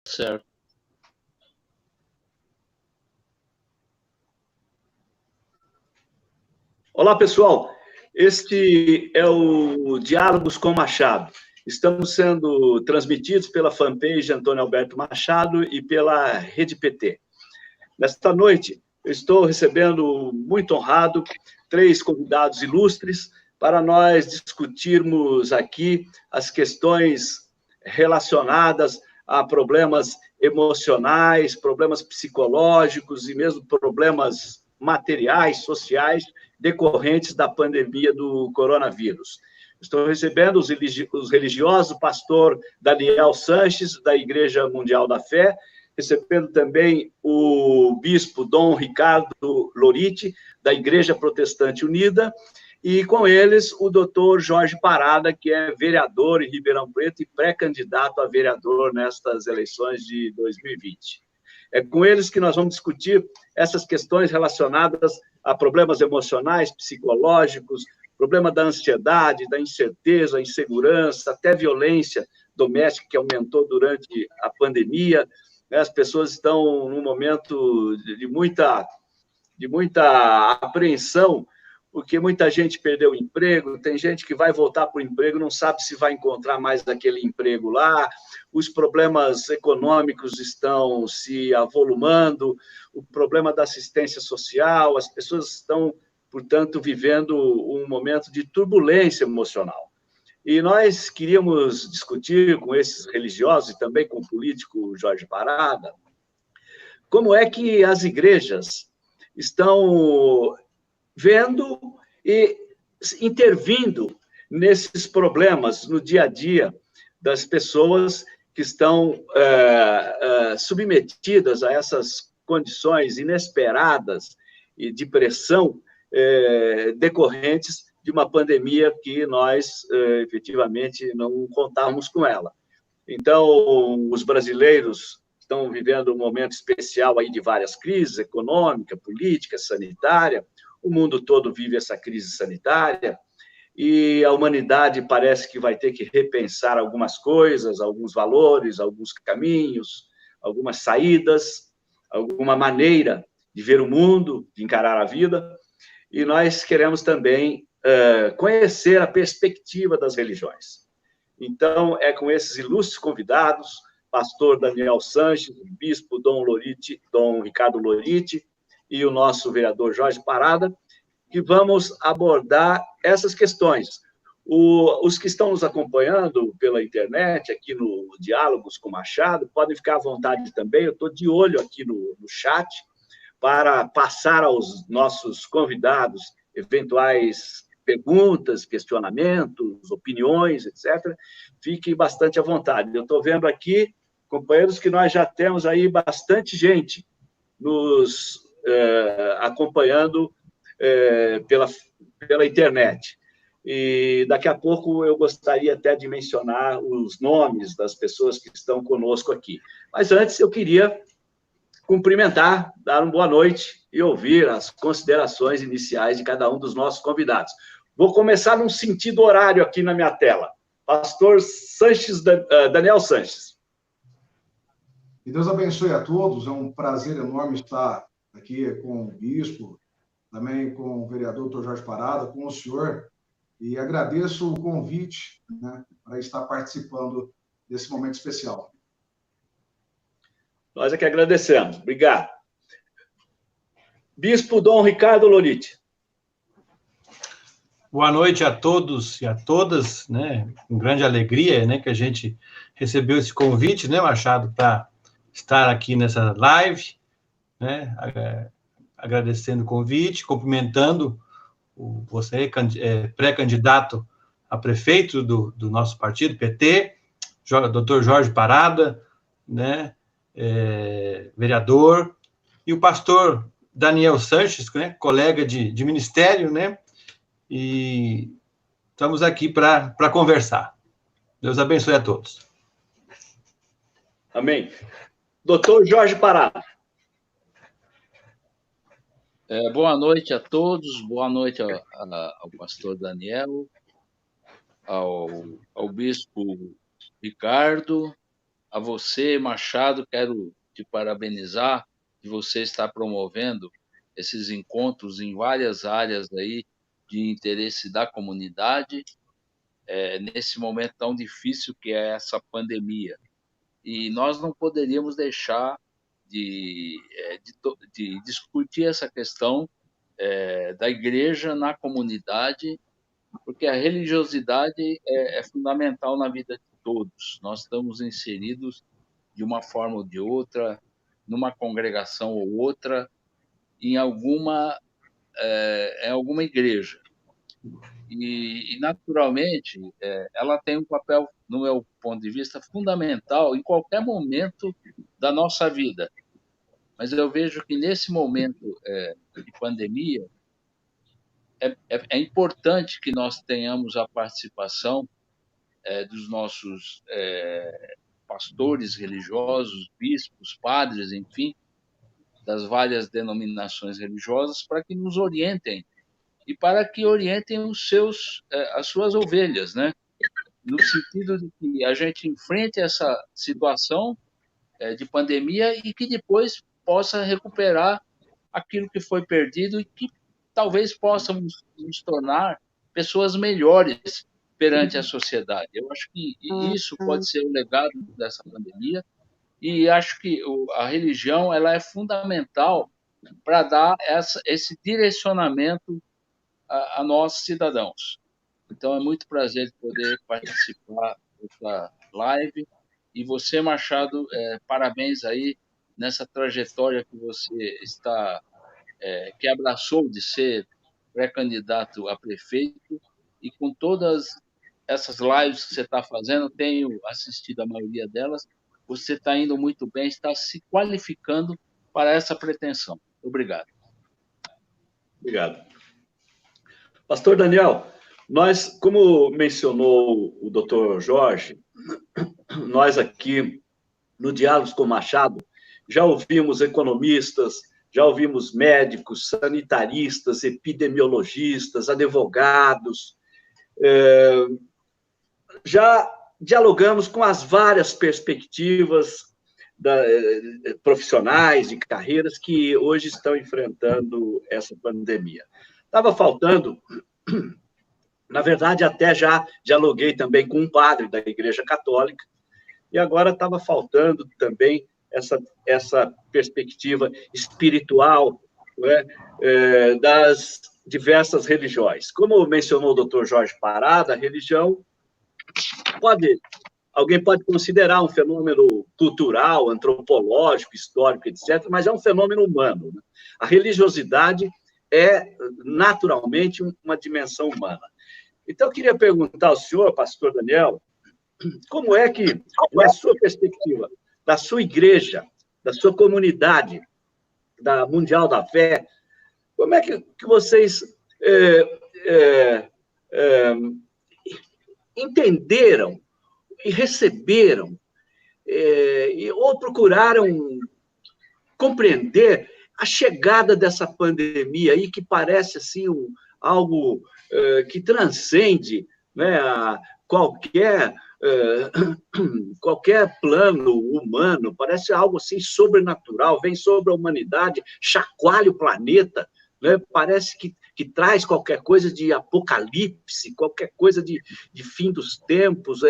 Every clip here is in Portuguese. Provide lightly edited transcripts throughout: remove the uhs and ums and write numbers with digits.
Certo. Olá, pessoal. Este é o Diálogos com Machado. Estamos sendo transmitidos pela fanpage Antônio Alberto Machado e pela Rede PT. Nesta noite, eu estou recebendo, muito honrado, 3 convidados ilustres para nós discutirmos aqui as questões relacionadas a problemas emocionais, problemas psicológicos e mesmo problemas materiais, sociais, decorrentes da pandemia do coronavírus. Estou recebendo os religiosos, o pastor Daniel Sanches, da Igreja Mundial da Fé, recebendo também o bispo Dom Ricardo Loriti, da Igreja Protestante Unida, e com eles o doutor Jorge Parada, que é vereador em Ribeirão Preto e pré-candidato a vereador nestas eleições de 2020. É com eles que nós vamos discutir essas questões relacionadas a problemas emocionais, psicológicos, problema da ansiedade, da incerteza, insegurança, até violência doméstica que aumentou durante a pandemia. As pessoas estão num momento de muita apreensão, porque muita gente perdeu o emprego, tem gente que vai voltar para o emprego, não sabe se vai encontrar mais aquele emprego lá, os problemas econômicos estão se avolumando, o problema da assistência social, as pessoas estão, portanto, vivendo um momento de turbulência emocional. E nós queríamos discutir com esses religiosos e também com o político Jorge Parada, como é que as igrejas estão vendo e intervindo nesses problemas no dia a dia das pessoas que estão submetidas a essas condições inesperadas e de pressão decorrentes de uma pandemia que nós, efetivamente, não contávamos com ela. Então, os brasileiros estão vivendo um momento especial aí de várias crises, econômica, política, sanitária. O mundo todo vive essa crise sanitária e a humanidade parece que vai ter que repensar algumas coisas, alguns valores, alguns caminhos, algumas saídas, alguma maneira de ver o mundo, de encarar a vida. E nós queremos também conhecer a perspectiva das religiões. Então, é com esses ilustres convidados, pastor Daniel Sanches, bispo Dom Ricardo Loriti e o nosso vereador Jorge Parada, que vamos abordar essas questões. Os que estão nos acompanhando pela internet, aqui no Diálogos com Machado, podem ficar à vontade também, eu estou de olho aqui no chat, para passar aos nossos convidados eventuais perguntas, questionamentos, opiniões, etc. Fiquem bastante à vontade. Eu estou vendo aqui, companheiros, que nós já temos aí bastante gente nos acompanhando pela internet. E daqui a pouco eu gostaria até de mencionar os nomes das pessoas que estão conosco aqui. Mas antes eu queria cumprimentar, dar uma boa noite e ouvir as considerações iniciais de cada um dos nossos convidados. Vou começar num sentido horário aqui na minha tela. Pastor Sanches, Daniel Sanches. Que Deus abençoe a todos. É um prazer enorme estar aqui com o bispo, também com o vereador Dr. Jorge Parada, com o senhor, e agradeço o convite, né, para estar participando desse momento especial. Nós é que agradecemos. Obrigado. Bispo Dom Ricardo Loriti. Boa noite a todos e a todas, né? Com grande alegria, né, que a gente recebeu esse convite, né, Machado, para estar aqui nessa live, né? Agradecendo o convite, cumprimentando você, pré-candidato a prefeito do nosso partido, PT, Dr. Jorge Parada, né? Vereador, e o pastor Daniel Sanches, né? Colega de ministério, né? E estamos aqui para conversar. Deus abençoe a todos. Amém. Doutor Jorge Parada. Boa noite a todos, boa noite ao pastor Daniel, ao bispo Ricardo, A você, Machado, quero te parabenizar de você estar promovendo esses encontros em várias áreas aí de interesse da comunidade, nesse momento tão difícil que é essa pandemia. E nós não poderíamos deixar de discutir essa questão da igreja na comunidade, porque a religiosidade é fundamental na vida de todos. Nós estamos inseridos de uma forma ou de outra, numa congregação ou outra, em alguma igreja. E naturalmente, ela tem um papel, no meu ponto de vista, fundamental em qualquer momento da nossa vida. Mas eu vejo que nesse momento de pandemia, é importante que nós tenhamos a participação dos nossos pastores religiosos, bispos, padres, enfim, das várias denominações religiosas, para que nos orientem e para que orientem as suas ovelhas, né? No sentido de que a gente enfrente essa situação de pandemia e que depois possa recuperar aquilo que foi perdido e que talvez possamos nos tornar pessoas melhores perante a sociedade. Eu acho que isso pode ser o legado dessa pandemia e acho que a religião ela é fundamental para dar esse direcionamento a nós cidadãos. Então é muito prazer poder participar dessa live e você, Machado, parabéns aí nessa trajetória que você que abraçou de ser pré-candidato a prefeito e com todas essas lives que você está fazendo, tenho assistido a maioria delas, você está indo muito bem, está se qualificando para essa pretensão. Obrigado. Obrigado. Pastor Daniel, nós, como mencionou o doutor Jorge, nós aqui no Diálogos com Machado já ouvimos economistas, já ouvimos médicos, sanitaristas, epidemiologistas, advogados, já dialogamos com as várias perspectivas profissionais, de carreiras que hoje estão enfrentando essa pandemia. Estava faltando, na verdade, até já dialoguei também com um padre da Igreja Católica, e agora estava faltando também essa perspectiva espiritual, né, das diversas religiões. Como mencionou o doutor Jorge Parada, a religião alguém pode considerar um fenômeno cultural, antropológico, histórico, etc., mas é um fenômeno humano, né? A religiosidade é, naturalmente, uma dimensão humana. Então, eu queria perguntar ao senhor, pastor Daniel, como é que, na sua perspectiva, da sua igreja, da sua comunidade, da Mundial da Fé, como é que vocês entenderam e receberam, ou procuraram compreender a chegada dessa pandemia aí, que parece assim algo que transcende, né, qualquer plano humano, parece algo assim sobrenatural, vem sobre a humanidade, chacoalha o planeta, né? Parece que traz qualquer coisa de apocalipse, qualquer coisa de fim dos tempos.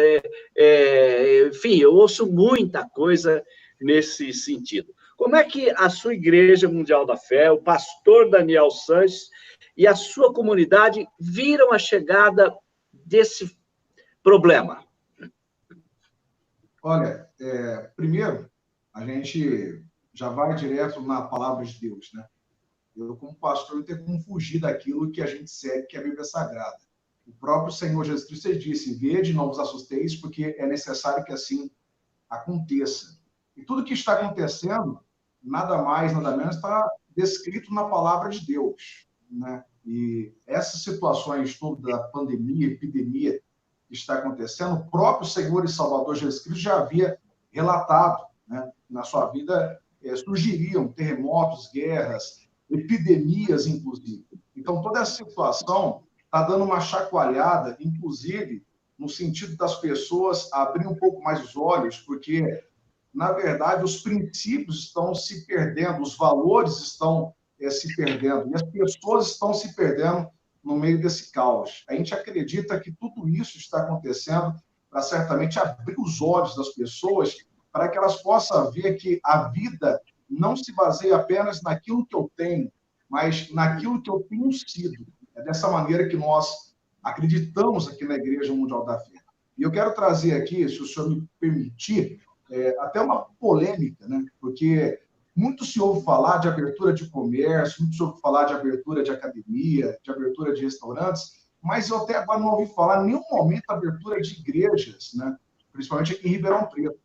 Enfim, eu ouço muita coisa nesse sentido. Como é que a sua Igreja Mundial da Fé, o pastor Daniel Sanches e a sua comunidade viram a chegada desse problema? Olha, primeiro, a gente já vai direto na palavra de Deus, né? Eu, como pastor, não tenho como fugir daquilo que a gente segue, que é a Bíblia Sagrada. O próprio Senhor Jesus Cristo disse: vede, não vos assusteis, porque é necessário que assim aconteça. E tudo que está acontecendo, nada mais, nada menos, está descrito na palavra de Deus, né? E essas situações todas da pandemia, epidemia que está acontecendo, o próprio Senhor e Salvador Jesus Cristo já havia relatado, né? Na sua vida surgiriam terremotos, guerras, epidemias, inclusive. Então, toda essa situação está dando uma chacoalhada, inclusive, no sentido das pessoas abrirem um pouco mais os olhos, porque na verdade, os princípios estão se perdendo, os valores estão se perdendo, e as pessoas estão se perdendo no meio desse caos. A gente acredita que tudo isso está acontecendo para certamente abrir os olhos das pessoas, para que elas possam ver que a vida não se baseia apenas naquilo que eu tenho, mas naquilo que eu tenho sido. É dessa maneira que nós acreditamos aqui na Igreja Mundial da Fé. E eu quero trazer aqui, se o senhor me permitir, até uma polêmica, né? Porque muito se ouve falar de abertura de comércio, muito se ouve falar de abertura de academia, de abertura de restaurantes, mas eu até agora não ouvi falar em nenhum momento da abertura de igrejas, né? Principalmente aqui em Ribeirão Preto.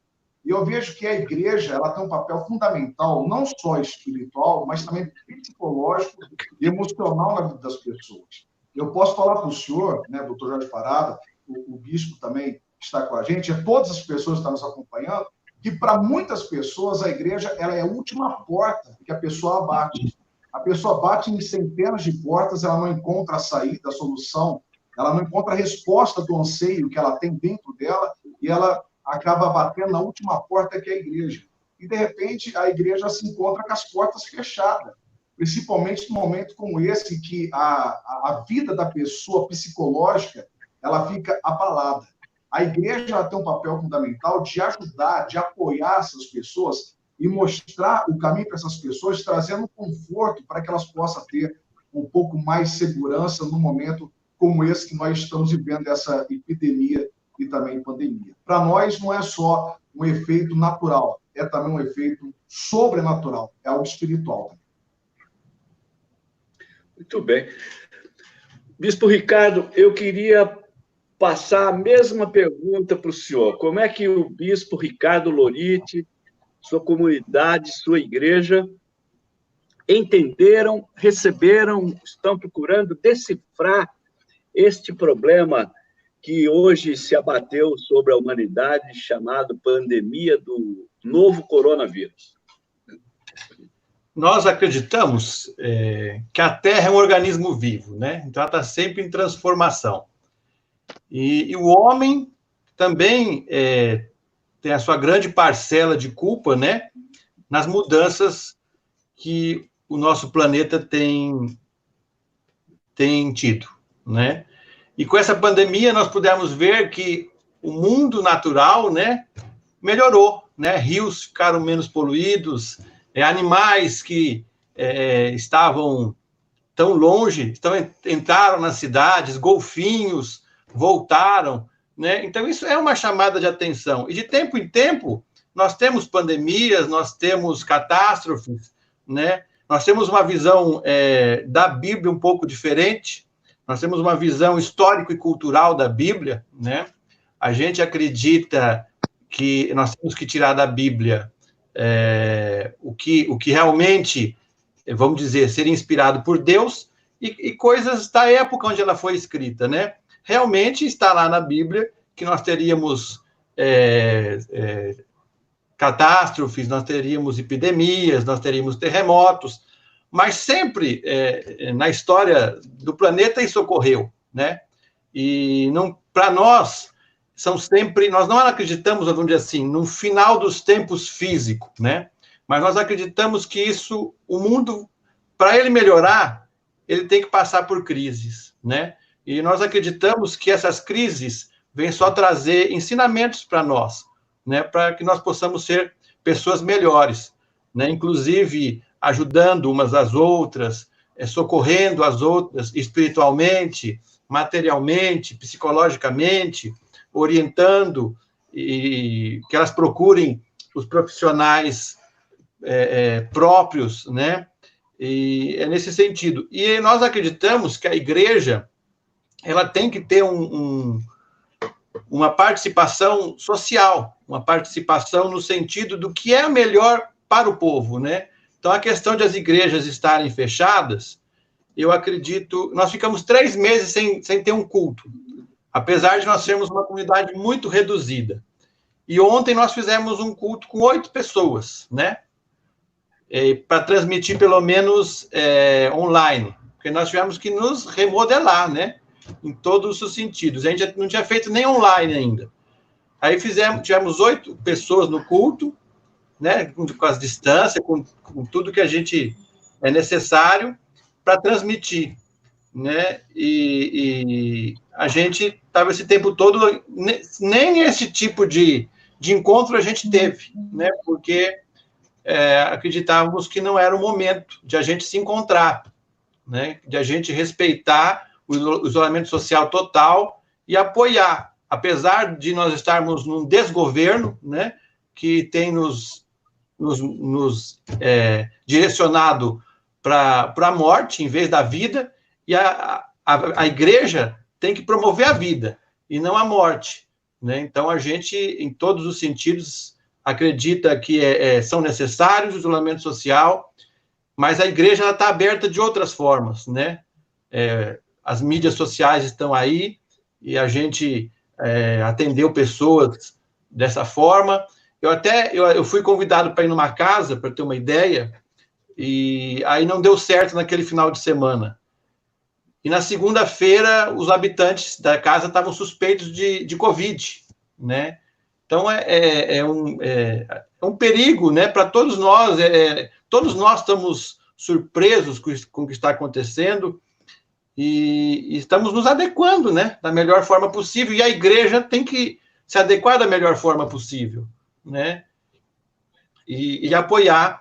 E eu vejo que a igreja ela tem um papel fundamental, não só espiritual, mas também psicológico e emocional na vida das pessoas. Eu posso falar para o senhor, né, doutor Jorge Parada, o bispo também está com a gente, e todas as pessoas que estão nos acompanhando, que para muitas pessoas a igreja ela é a última porta que a pessoa bate. A pessoa bate em centenas de portas, ela não encontra a saída, a solução, ela não encontra a resposta do anseio que ela tem dentro dela, e ela acaba batendo na última porta que é a igreja. E, de repente, a igreja se encontra com as portas fechadas, principalmente num momento como esse, que a vida da pessoa psicológica ela fica abalada. A igreja ela tem um papel fundamental de ajudar, de apoiar essas pessoas e mostrar o caminho para essas pessoas, trazendo conforto para que elas possam ter um pouco mais de segurança num momento como esse que nós estamos vivendo, essa epidemia e também pandemia. Para nós, não é só um efeito natural, é também um efeito sobrenatural, é algo espiritual também. Muito bem. Bispo Ricardo, eu queria passar a mesma pergunta para o senhor. Como é que o bispo Ricardo Loriti, sua comunidade, sua igreja, entenderam, receberam, estão procurando decifrar este problema que hoje se abateu sobre a humanidade, chamado pandemia do novo coronavírus? Nós acreditamos que a Terra é um organismo vivo, né? Então, ela está sempre em transformação. E o homem também tem a sua grande parcela de culpa, né? Nas mudanças que o nosso planeta tem tido, né? E com essa pandemia, nós pudemos ver que o mundo natural, né, melhorou, né? Rios ficaram menos poluídos, animais que estavam tão longe, entraram nas cidades, golfinhos voltaram, né? Então, isso é uma chamada de atenção. E de tempo em tempo, nós temos pandemias, nós temos catástrofes, né? Nós temos uma visão da Bíblia um pouco diferente, nós temos uma visão histórico e cultural da Bíblia, né? A gente acredita que nós temos que tirar da Bíblia o que realmente, vamos dizer, ser inspirado por Deus e coisas da época onde ela foi escrita, né? Realmente está lá na Bíblia que nós teríamos catástrofes, nós teríamos epidemias, nós teríamos terremotos, mas sempre na história do planeta isso ocorreu, né? E não, para nós, são sempre, nós não acreditamos, vamos dizer assim, no final dos tempos físico, né? Mas nós acreditamos que isso, o mundo, para ele melhorar, ele tem que passar por crises, né? E nós acreditamos que essas crises vêm só trazer ensinamentos para nós, né? Para que nós possamos ser pessoas melhores, né? Inclusive ajudando umas às outras, socorrendo as outras espiritualmente, materialmente, psicologicamente, orientando e que elas procurem os profissionais próprios, né? E é nesse sentido. E nós acreditamos que a igreja ela tem que ter uma participação social, uma participação no sentido do que é melhor para o povo, né? Então, a questão de as igrejas estarem fechadas, eu acredito... Nós ficamos 3 meses sem ter um culto, apesar de nós sermos uma comunidade muito reduzida. E ontem nós fizemos um culto com 8 pessoas, né? Para transmitir, pelo menos, online, porque nós tivemos que nos remodelar, né? Em todos os sentidos. A gente não tinha feito nem online ainda. Aí tivemos 8 pessoas no culto, né, com as distâncias, com tudo que a gente é necessário para transmitir, né? E a gente estava esse tempo todo, nem esse tipo de encontro a gente teve, né? Porque acreditávamos que não era o momento de a gente se encontrar, né? De a gente respeitar o isolamento social total e apoiar, apesar de nós estarmos num desgoverno, né? Que tem nos direcionado para a morte em vez da vida, e a igreja tem que promover a vida e não a morte, né? Então, a gente, em todos os sentidos, acredita que são necessários o isolamento social, mas a igreja está aberta de outras formas, né? As mídias sociais estão aí e a gente atendeu pessoas dessa forma. Eu fui convidado para ir numa casa, para ter uma ideia, e aí não deu certo naquele final de semana. E na segunda-feira, os habitantes da casa estavam suspeitos de Covid, né? Então, é um perigo, né, para todos nós. Todos nós estamos surpresos com o que está acontecendo e estamos nos adequando, né, da melhor forma possível. E a igreja tem que se adequar da melhor forma possível, né? E apoiar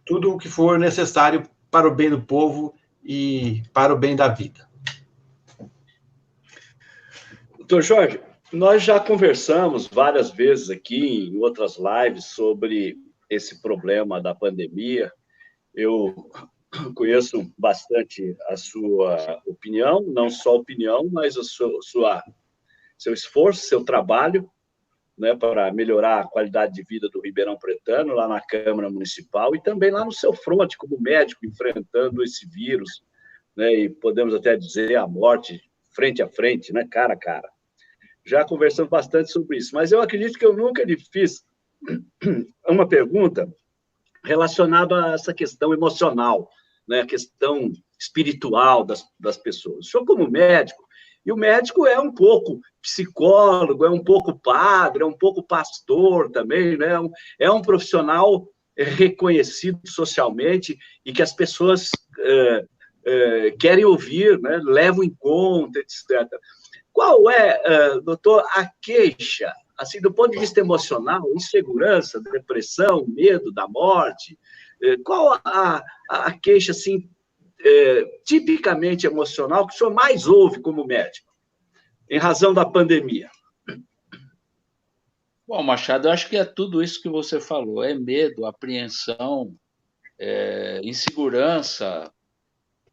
tudo o que for necessário para o bem do povo e para o bem da vida. Doutor Jorge, nós já conversamos várias vezes aqui em outras lives sobre esse problema da pandemia. Eu conheço bastante a sua opinião, não só opinião, mas seu esforço, seu trabalho, né, para melhorar a qualidade de vida do Ribeirão Pretano, lá na Câmara Municipal, e também lá no seu fronte, como médico, enfrentando esse vírus, né, e podemos até dizer a morte frente a frente, né, cara a cara. Já conversamos bastante sobre isso, mas eu acredito que eu nunca lhe fiz uma pergunta relacionada a essa questão emocional, né, a questão espiritual das pessoas. O senhor, como médico, e o médico é um pouco psicólogo, é um pouco padre, é um pouco pastor também, né? É um profissional reconhecido socialmente e que as pessoas querem ouvir, né? Levam em conta, etc. Qual é, doutor, a queixa, assim, do ponto de vista emocional, insegurança, depressão, medo da morte? Qual a queixa, assim, tipicamente emocional que o senhor mais ouve como médico, em razão da pandemia? Bom, Machado, eu acho que é tudo isso que você falou: é medo, apreensão, insegurança.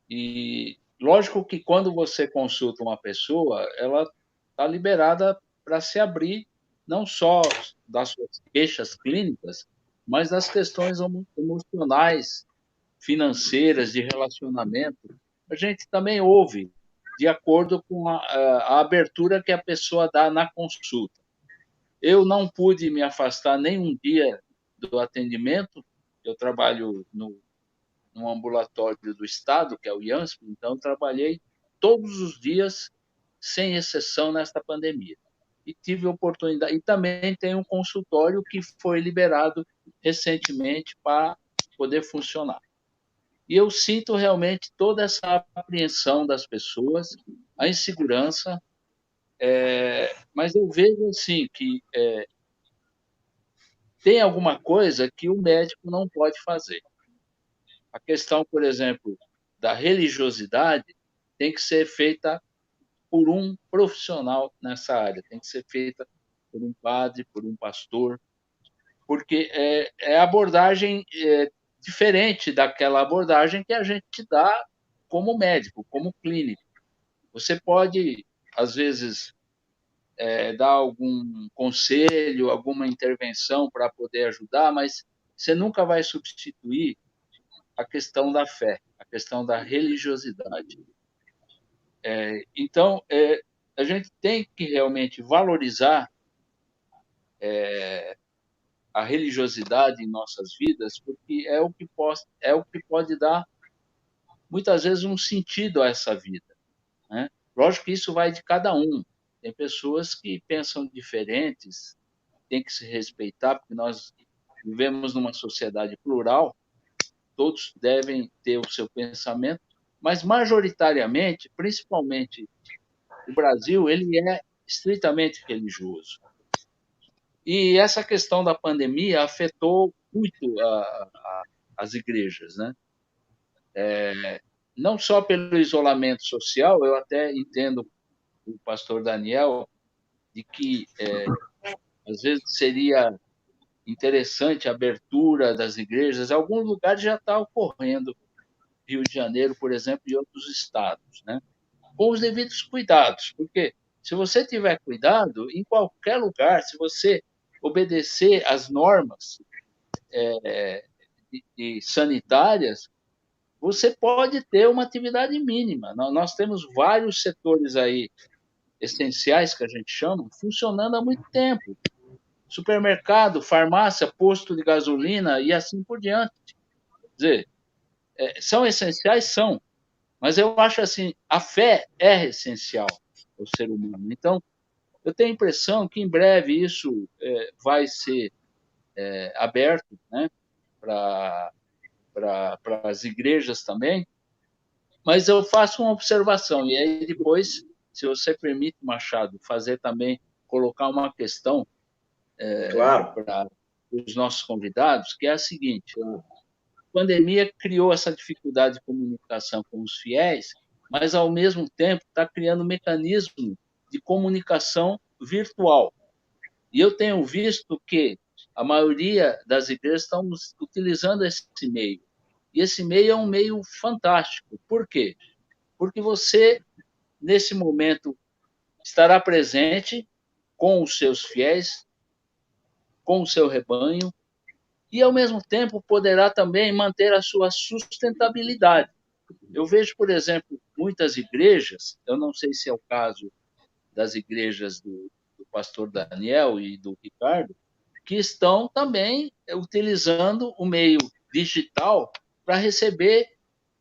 E lógico que quando você consulta uma pessoa, ela está liberada para se abrir, não só das suas queixas clínicas, mas das questões emocionais, financeiras, de relacionamento. A gente também ouve, de acordo com a abertura que a pessoa dá na consulta. Eu não pude me afastar nem um dia do atendimento. Eu trabalho no ambulatório do Estado, que é o IANSP, então eu trabalhei todos os dias, sem exceção, nesta pandemia. E tive oportunidade. E também tem um consultório que foi liberado recentemente para poder funcionar. E eu sinto realmente toda essa apreensão das pessoas, a insegurança, mas eu vejo assim que tem alguma coisa que o médico não pode fazer. A questão, por exemplo, da religiosidade tem que ser feita por um profissional nessa área, tem que ser feita por um padre, por um pastor, porque é abordagem diferente daquela abordagem que a gente dá como médico, como clínico. Você pode, às vezes, dar algum conselho, alguma intervenção para poder ajudar, mas você nunca vai substituir a questão da fé, a questão da religiosidade. Então, a gente tem que realmente valorizar a religiosidade em nossas vidas, porque é o que pode dar, muitas vezes, um sentido a essa vida, né? Lógico que isso vai de cada um. Tem pessoas que pensam diferentes, tem que se respeitar, porque nós vivemos numa sociedade plural, todos devem ter o seu pensamento, mas majoritariamente, principalmente o Brasil, ele é estritamente religioso. E essa questão da pandemia afetou muito as igrejas, né? Não só pelo isolamento social, eu até entendo o pastor Daniel de que às vezes seria interessante a abertura das igrejas. Em alguns lugares já está ocorrendo, Rio de Janeiro, por exemplo, e outros estados, né? Com os devidos cuidados, porque se você tiver cuidado, em qualquer lugar, se você obedecer às normas sanitárias, você pode ter uma atividade mínima. Nós temos vários setores aí essenciais, que a gente chama, funcionando há muito tempo. Supermercado, farmácia, posto de gasolina e assim por diante. Quer dizer, são essenciais? São. Mas eu acho assim, a fé é essencial ao ser humano. Então, eu tenho a impressão que em breve isso vai ser aberto, né, para as igrejas também. Mas eu faço uma observação, e aí depois, se você permite, Machado, fazer também, colocar uma questão Claro. para os nossos convidados, que é a seguinte: a pandemia criou essa dificuldade de comunicação com os fiéis, mas, ao mesmo tempo, está criando um mecanismo de comunicação virtual. E eu tenho visto que a maioria das igrejas estão utilizando esse meio. E esse meio é um meio fantástico. Por quê? Porque você, nesse momento, estará presente com os seus fiéis, com o seu rebanho, e, ao mesmo tempo, poderá também manter a sua sustentabilidade. Eu vejo, por exemplo, muitas igrejas, eu não sei se é o caso das igrejas do pastor Daniel e do Ricardo, que estão também utilizando o meio digital para receber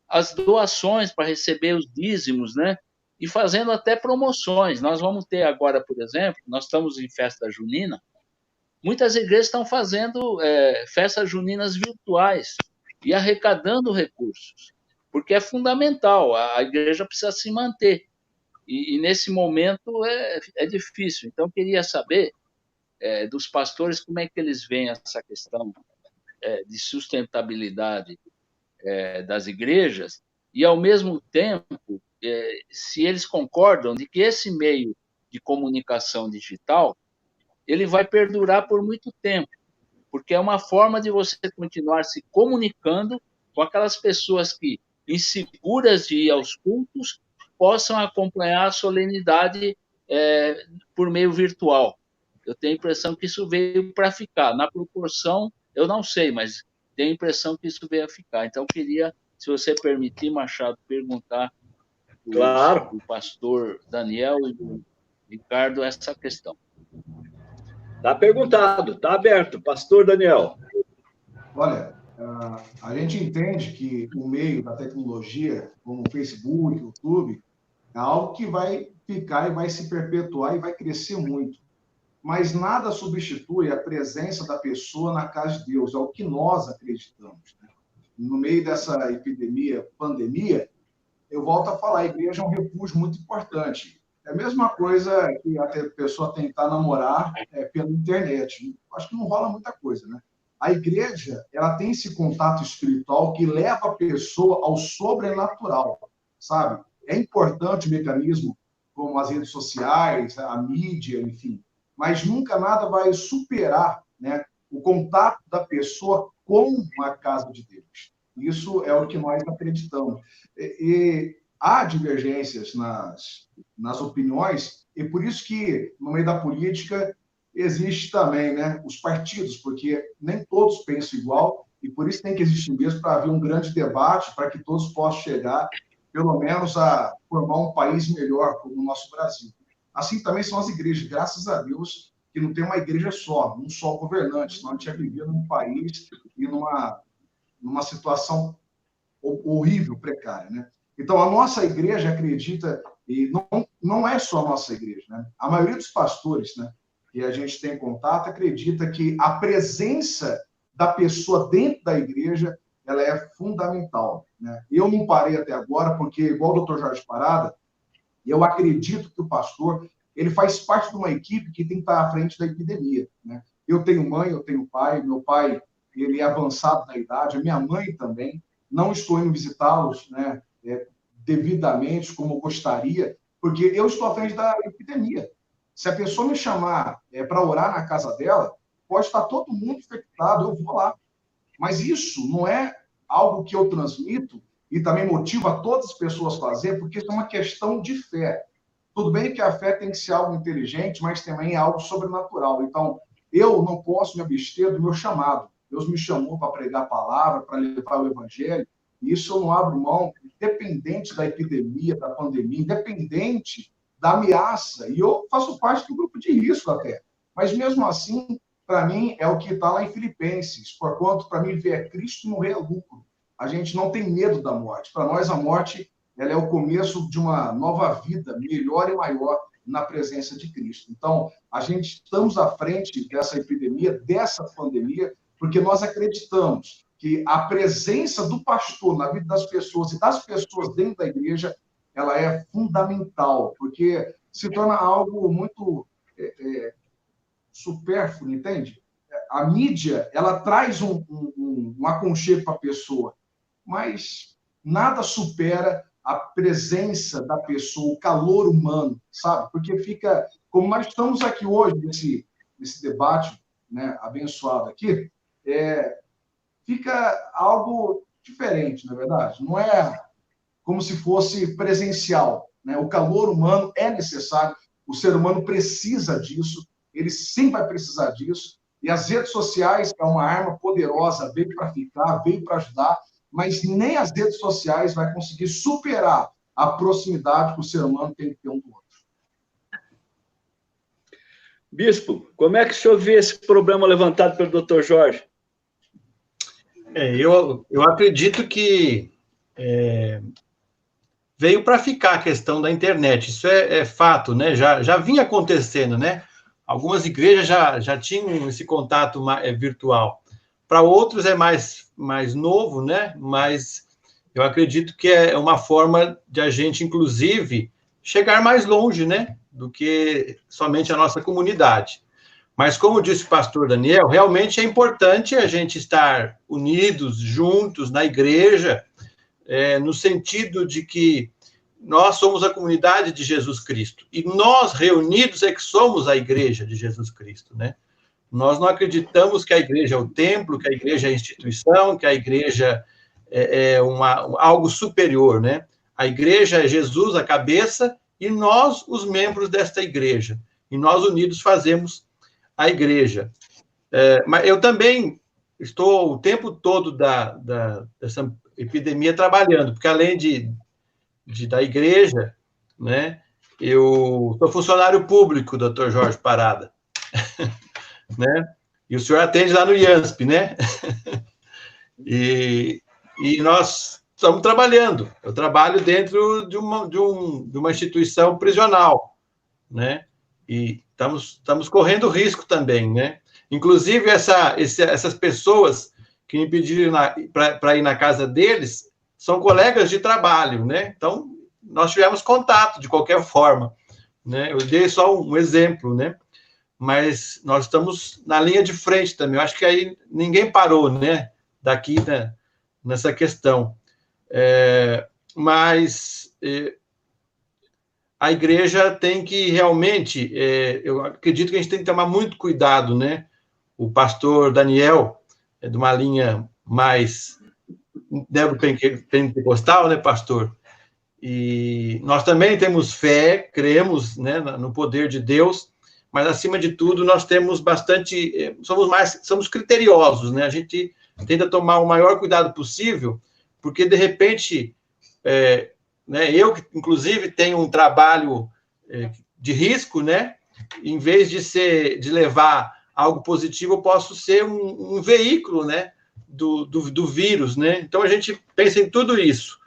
as doações, para receber os dízimos, né? E fazendo até promoções. Nós vamos ter agora, por exemplo, nós estamos em festa junina, muitas igrejas estão fazendo festas juninas virtuais e arrecadando recursos, porque é fundamental, a igreja precisa se manter. E nesse momento é difícil. Então, queria saber dos pastores como é que eles veem essa questão de sustentabilidade das igrejas e, ao mesmo tempo, se eles concordam de que esse meio de comunicação digital ele vai perdurar por muito tempo, porque é uma forma de você continuar se comunicando com aquelas pessoas que, inseguras de ir aos cultos, possam acompanhar a solenidade por meio virtual. Eu tenho a impressão que isso veio para ficar. Na proporção, eu não sei, mas tenho a impressão que isso veio a ficar. Então, eu queria, se você permitir, Machado, perguntar Claro. o pastor Daniel e o Ricardo essa questão. Está perguntado, está aberto. Pastor Daniel. Olha, a gente entende que o meio da tecnologia, como o Facebook, o YouTube, é algo que vai ficar e vai se perpetuar e vai crescer muito. Mas nada substitui a presença da pessoa na casa de Deus, é o que nós acreditamos, né? No meio dessa epidemia, pandemia, eu volto a falar, a igreja é um refúgio muito importante. É a mesma coisa que a pessoa tentar namorar pela internet. Acho que não rola muita coisa, né? A igreja, ela tem esse contato espiritual que leva a pessoa ao sobrenatural, sabe? É importante o mecanismo como as redes sociais, a mídia, enfim, mas nunca nada vai superar, né, o contato da pessoa com a casa de Deus. Isso é o que nós acreditamos. E há divergências nas opiniões, e por isso que, no meio da política, existe também, né, os partidos, porque nem todos pensam igual, e por isso tem que existir mesmo para haver um grande debate, para que todos possam chegar, pelo menos, a formar um país melhor, como o nosso Brasil. Assim também são as igrejas, graças a Deus, que não tem uma igreja só, um só governante, senão a gente ia viver num país e numa situação horrível, precária, né? Então, a nossa igreja acredita, e não é só a nossa igreja, né? A maioria dos pastores, né, que a gente tem contato, acredita que a presença da pessoa dentro da igreja, ela é fundamental, né? Eu não parei até agora, porque, igual o Dr. Jorge Parada, eu acredito que o pastor, ele faz parte de uma equipe que tem que estar à frente da epidemia, né? Eu tenho mãe, eu tenho pai, meu pai, ele é avançado na idade, a minha mãe também, não estou indo visitá-los, né, devidamente, como eu gostaria, porque eu estou à frente da epidemia. Se a pessoa me chamar para orar na casa dela, pode estar todo mundo infectado, eu vou lá. Mas isso não é algo que eu transmito e também motiva todas as pessoas a fazer, porque isso é uma questão de fé. Tudo bem que a fé tem que ser algo inteligente, mas também é algo sobrenatural. Então, eu não posso me abster do meu chamado. Deus me chamou para pregar a palavra, para levar o evangelho, e isso eu não abro mão, independente da epidemia, da pandemia, independente da ameaça. E eu faço parte do grupo de risco até. Mas, mesmo assim, para mim, é o que está lá em Filipenses. Porquanto, para mim, ver Cristo morrer é lucro. A gente não tem medo da morte. Para nós, a morte ela é o começo de uma nova vida, melhor e maior, na presença de Cristo. Então, a gente estamos à frente dessa epidemia, dessa pandemia, porque nós acreditamos que a presença do pastor na vida das pessoas e das pessoas dentro da igreja, ela é fundamental, porque se torna algo muito supérfluo, entende? A mídia, ela traz um aconchego para a pessoa, mas nada supera a presença da pessoa, o calor humano, sabe? Porque fica, como nós estamos aqui hoje, nesse debate, né, abençoado aqui, fica algo diferente, na verdade. Não é como se fosse presencial, né? O calor humano é necessário, o ser humano precisa disso, ele sempre vai precisar disso, e as redes sociais é uma arma poderosa, veio para ficar, veio para ajudar, mas nem as redes sociais vai conseguir superar a proximidade que o ser humano tem que ter um do outro. Bispo, como é que o senhor vê esse problema levantado pelo Dr. Jorge? Eu acredito que veio para ficar a questão da internet. Isso é fato, né? Já vinha acontecendo, né? Algumas igrejas já tinham esse contato virtual. Para outros é mais novo, né? Mas eu acredito que é uma forma de a gente, inclusive, chegar mais longe, né? Do que somente a nossa comunidade. Mas, como disse o pastor Daniel, realmente é importante a gente estar unidos, juntos, na igreja, no sentido de que nós somos a comunidade de Jesus Cristo. E nós, reunidos, é que somos a igreja de Jesus Cristo, né? Nós não acreditamos que a igreja é o templo, que a igreja é a instituição, que a igreja é algo superior, né? A igreja é Jesus, a cabeça, e nós, os membros desta igreja. E nós, unidos, fazemos a igreja. Mas eu também estou o tempo todo dessa epidemia trabalhando, porque além da igreja, né, eu sou funcionário público, Dr. Jorge Parada, né? E o senhor atende lá no IANSP, né? E nós estamos trabalhando. Eu trabalho dentro de uma instituição prisional, né? E estamos correndo risco também, né? Inclusive, essas pessoas que me pediram para ir na casa deles são colegas de trabalho, né? Então, nós tivemos contato de qualquer forma, né? Eu dei só um exemplo, né? Mas nós estamos na linha de frente também. Eu acho que aí ninguém parou, né? Daqui, né? Nessa questão. Mas a igreja tem que realmente, eu acredito que a gente tem que tomar muito cuidado, né? O pastor Daniel é de uma linha mais pentecostal, né, pastor? E nós também temos fé, cremos, né, no poder de Deus, mas, acima de tudo, nós temos bastante... Somos criteriosos, né? A gente tenta tomar o maior cuidado possível, porque, de repente, né, eu, inclusive, tenho um trabalho de risco, né? Em vez de levar algo positivo, eu posso ser um veículo, né, do vírus, né? Então, a gente pensa em tudo isso.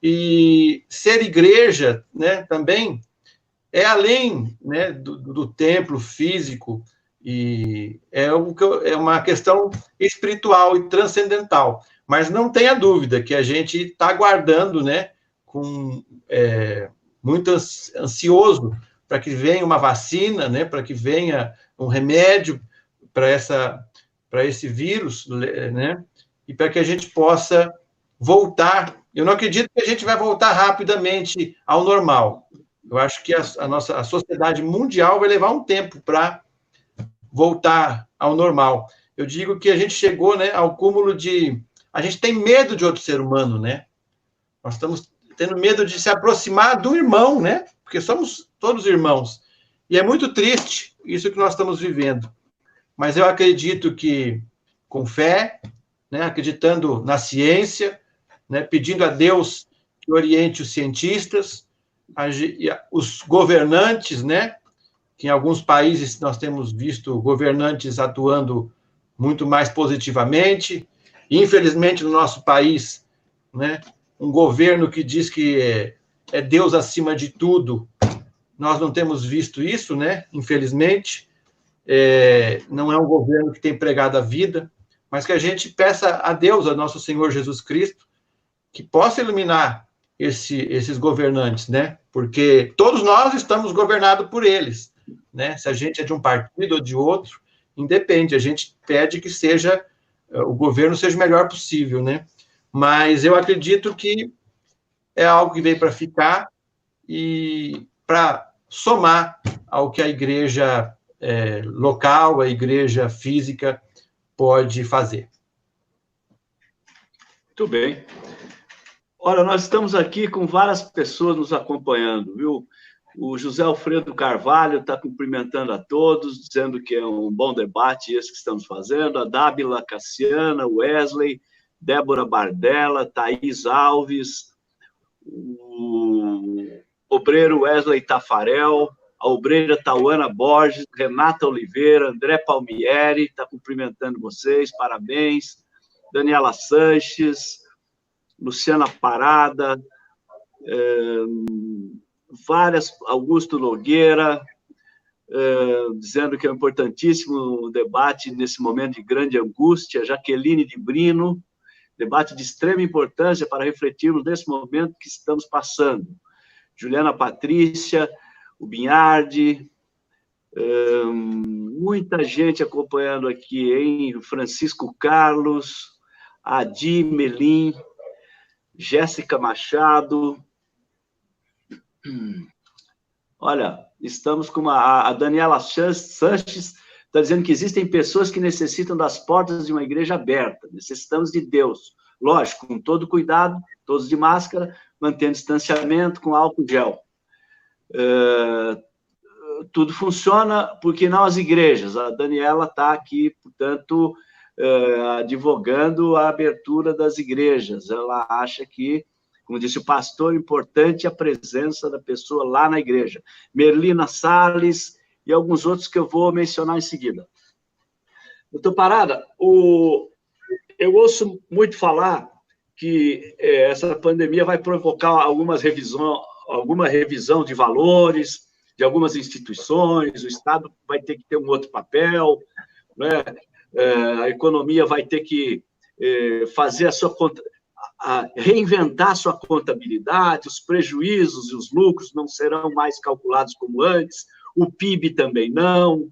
E ser igreja, né, também... é além, né, do templo físico E é uma questão espiritual e transcendental. Mas não tenha dúvida que a gente está aguardando, né, muito ansioso para que venha uma vacina, né, para que venha um remédio para esse vírus, né, e para que a gente possa voltar. Eu não acredito que a gente vai voltar rapidamente ao normal. Eu acho que a sociedade mundial vai levar um tempo para voltar ao normal. Eu digo que a gente chegou, né, ao cúmulo de... A gente tem medo de outro ser humano, né? Nós estamos tendo medo de se aproximar do irmão, né? Porque somos todos irmãos. E é muito triste isso que nós estamos vivendo. Mas eu acredito que, com fé, né, acreditando na ciência, né, pedindo a Deus que oriente os cientistas, os governantes, né, que em alguns países nós temos visto governantes atuando muito mais positivamente. Infelizmente, no nosso país, né, um governo que diz que é Deus acima de tudo, nós não temos visto isso, né, infelizmente. Não é um governo que tem pregado a vida, mas que a gente peça a Deus, a nosso Senhor Jesus Cristo, que possa iluminar esses governantes, né? Porque todos nós estamos governados por eles, né? Se a gente é de um partido ou de outro, independe, a gente pede que o governo seja o melhor possível, né? Mas eu acredito que é algo que veio para ficar e para somar ao que a igreja local, a igreja física pode fazer. Muito bem. Olha, nós estamos aqui com várias pessoas nos acompanhando, viu? O José Alfredo Carvalho está cumprimentando a todos, dizendo que é um bom debate esse que estamos fazendo. A Dábila Cassiana, Wesley, Débora Bardella, Thaís Alves, o obreiro Wesley Tafarel, a obreira Tauana Borges, Renata Oliveira, André Palmieri, está cumprimentando vocês, parabéns. Daniela Sanches, Luciana Parada, Augusto Nogueira, dizendo que é importantíssimo o debate nesse momento de grande angústia. Jaqueline de Brino, debate de extrema importância para refletirmos nesse momento que estamos passando. Juliana Patrícia, o Binhardi, muita gente acompanhando aqui, hein? Francisco Carlos, Adi Melim, Jéssica Machado. Olha, estamos com a Daniela Sanches, está dizendo que existem pessoas que necessitam das portas de uma igreja aberta, necessitamos de Deus. Lógico, com todo cuidado, todos de máscara, mantendo distanciamento, com álcool gel. Tudo funciona, porque não as igrejas. A Daniela está aqui, portanto, advogando a abertura das igrejas. Ela acha que, como disse o pastor, é importante a presença da pessoa lá na igreja. Merlina Salles e alguns outros que eu vou mencionar em seguida. Doutor Parada, eu ouço muito falar que essa pandemia vai provocar alguma revisão de valores de algumas instituições, o Estado vai ter que ter um outro papel, né? A economia vai ter que fazer reinventar a sua contabilidade, os prejuízos e os lucros não serão mais calculados como antes, o PIB também não,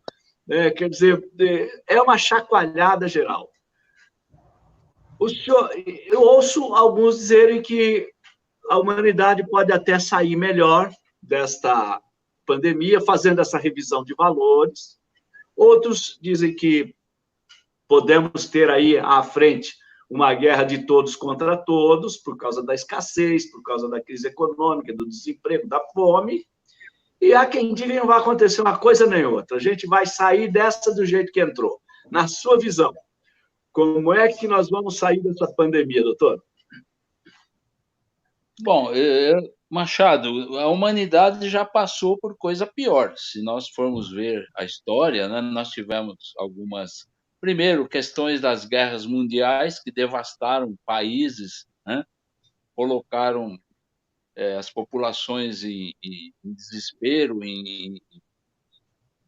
né? Quer dizer, é uma chacoalhada geral. Eu ouço alguns dizerem que a humanidade pode até sair melhor desta pandemia, fazendo essa revisão de valores. Outros dizem que podemos ter aí à frente uma guerra de todos contra todos, por causa da escassez, por causa da crise econômica, do desemprego, da fome. E há quem diga que não vai acontecer uma coisa nem outra. A gente vai sair dessa do jeito que entrou. Na sua visão, como é que nós vamos sair dessa pandemia, doutor? Bom, Machado, a humanidade já passou por coisa pior. Se nós formos ver a história, né, nós tivemos algumas... Primeiro, questões das guerras mundiais que devastaram países, né, colocaram as populações em desespero, em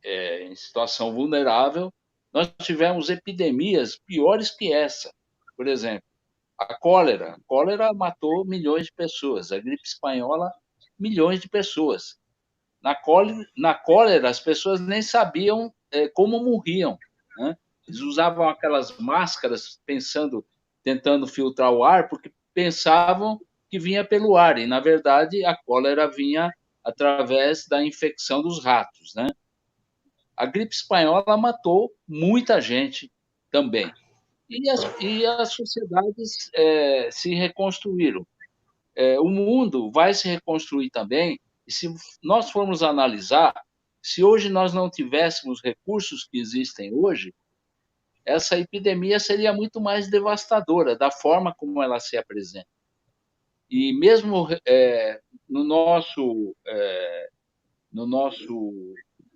em situação vulnerável, nós tivemos epidemias piores que essa. Por exemplo, a cólera. A cólera matou milhões de pessoas. A gripe espanhola, milhões de pessoas. Na cólera, as pessoas nem sabiam como morriam, né? Eles usavam aquelas máscaras tentando filtrar o ar, porque pensavam que vinha pelo ar, e, na verdade, a cólera vinha através da infecção dos ratos, né? A gripe espanhola matou muita gente também. E as sociedades se reconstruíram. O mundo vai se reconstruir também, e se nós formos analisar, se hoje nós não tivéssemos recursos que existem hoje, essa epidemia seria muito mais devastadora, da forma como ela se apresenta. E mesmo no nosso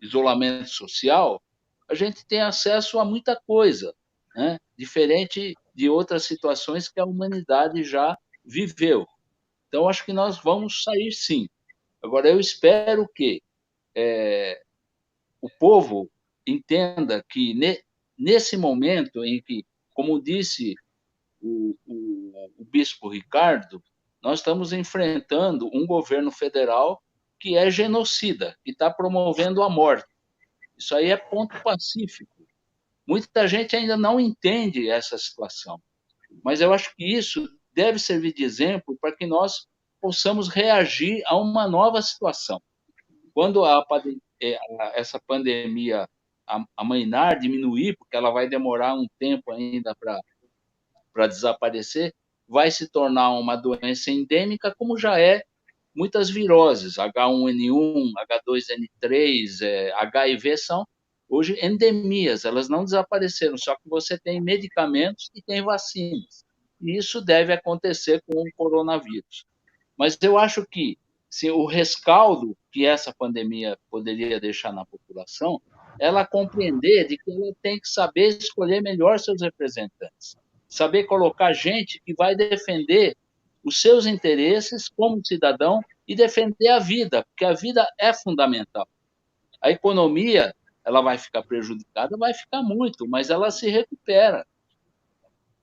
isolamento social, a gente tem acesso a muita coisa, né? Diferente de outras situações que a humanidade já viveu. Então, acho que nós vamos sair sim. Agora, eu espero que o povo entenda que, nesse momento em que, como disse o bispo Ricardo, nós estamos enfrentando um governo federal que é genocida, que está promovendo a morte. Isso aí é ponto pacífico. Muita gente ainda não entende essa situação, mas eu acho que isso deve servir de exemplo para que nós possamos reagir a uma nova situação. Quando essa pandemia amainar, diminuir, porque ela vai demorar um tempo ainda para desaparecer, vai se tornar uma doença endêmica, como já é muitas viroses, H1N1, H2N3, HIV, são hoje endemias, elas não desapareceram, só que você tem medicamentos e tem vacinas. E isso deve acontecer com o coronavírus. Mas eu acho que se o rescaldo que essa pandemia poderia deixar na população, ela compreender de que ela tem que saber escolher melhor seus representantes, saber colocar gente que vai defender os seus interesses como cidadão e defender a vida, porque a vida é fundamental. A economia, ela vai ficar prejudicada, vai ficar muito, mas ela se recupera.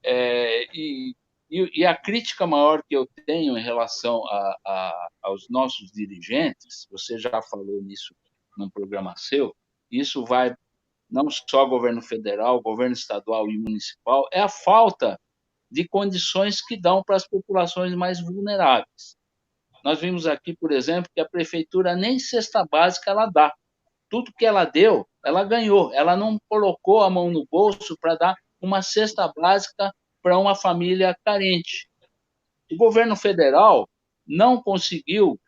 E a crítica maior que eu tenho em relação aos nossos dirigentes, você já falou nisso num programa seu, isso vai não só ao governo federal, governo estadual e municipal, é a falta de condições que dão para as populações mais vulneráveis. Nós vimos aqui, por exemplo, que a prefeitura nem cesta básica ela dá. Tudo que ela deu, ela ganhou. Ela não colocou a mão no bolso para dar uma cesta básica para uma família carente. O governo federal não conseguiu